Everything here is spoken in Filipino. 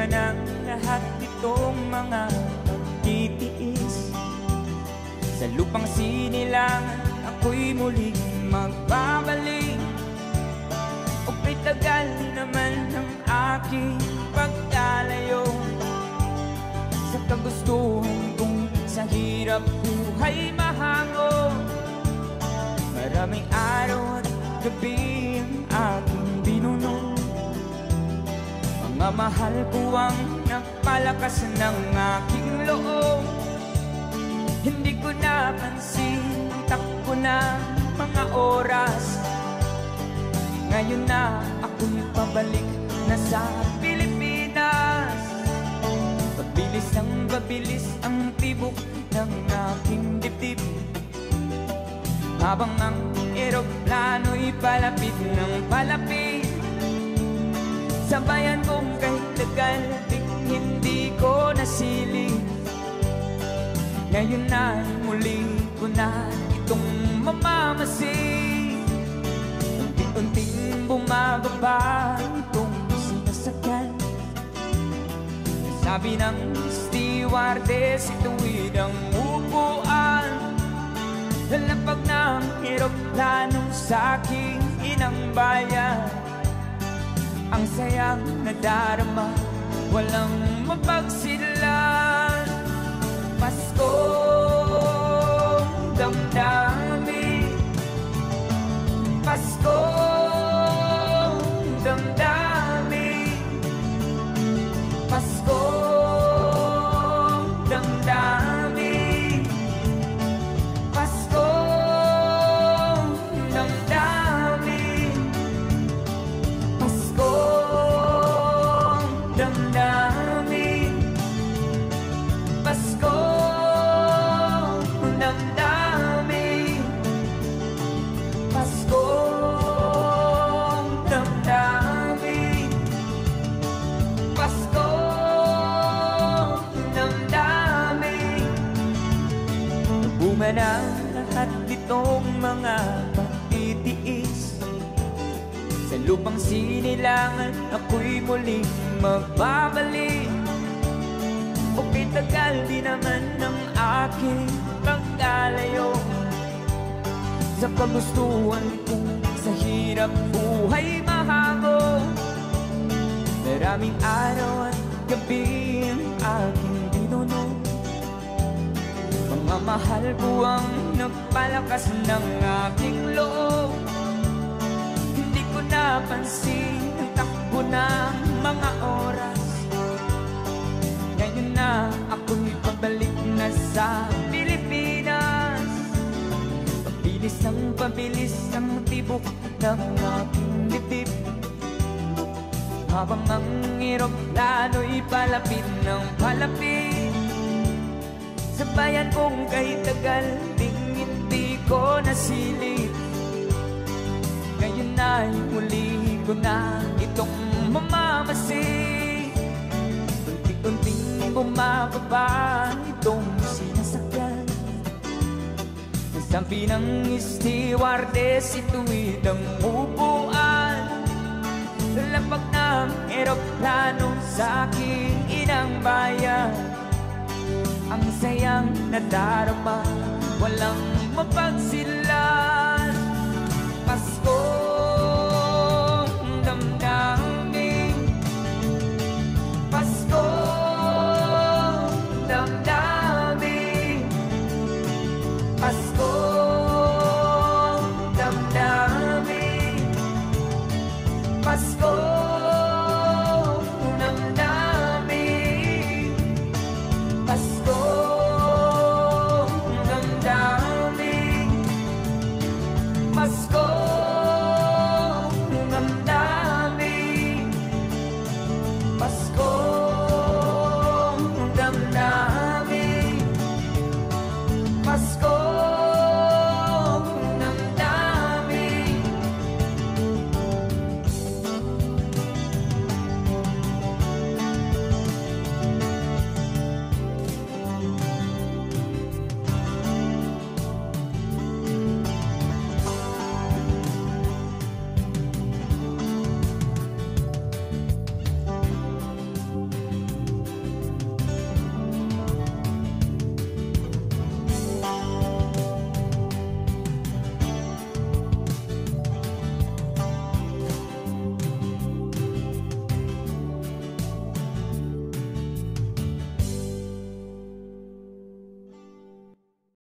Bunga ng lahat itong mga pagtitiis. Sa lupang sinilangan ako'y muling magbabalik. O pitagal naman ng aking pagkalayo sa kagustuhan kong sa hirap buhay mahango. Maraming araw at gabi ang aking binuno. Mga mahal ko ang nagpalakas ng aking loob. Hindi ko napansin ang takbo ng mga oras. Ngayon na ako'y pabalik na sa Pilipinas. Pabilis ang tibok ng aking dibdib, habang ang eroplano'y palapit ng palapit. Sa bayan kong kahit tagal hindi ko nasilip. Ngayon ay muli ko na itong mamamasid. Unti-unting bumababa itong sinasakyan. Sabi ng stewardess, ituwid ang upuan. Lalapag ng eroplano sa aking inang bayan. Ang sayang nadarama, walang mapagsilan. Paskong damdamin, Paskong damdamin, Paskong damdamin, Paskong damdamin, Paskong damdamin, Paskong damdamin, Paskong damdamin, Paskong damdamin. Bunga ng lahat itong mga pagtitiis. Sa lupang sinilangan ako'y muling magbabalik. O pitagal di naman ng aking pagkalayo sa kagustuhan kong sa hirap buhay mahango. Maraming araw at gabi ang aking binuno. Mga mahal ko ang nagpalakas ng aking loob. Hindi ko napansin ang takbo ng mga oras. Ngayon na ako'y pabalik na sa Pilipinas. Pabilis ang tibok ng aking dibdib, habang ang eroplano'y palapit ng palapit. Sa bayan kong kahit tagal hindi ko nasilip. Ngayon ay muli ko na itong mamamasid. Unti-unting bumababa itong sinasakyan. Sabi ng stewardess, ituwid ang upuan. Lalapag ng eroplano sa aking inang bayan. Ang sayang nadarama, walang mapagsilan. Paskong damdamin, Paskong damdamin, Paskong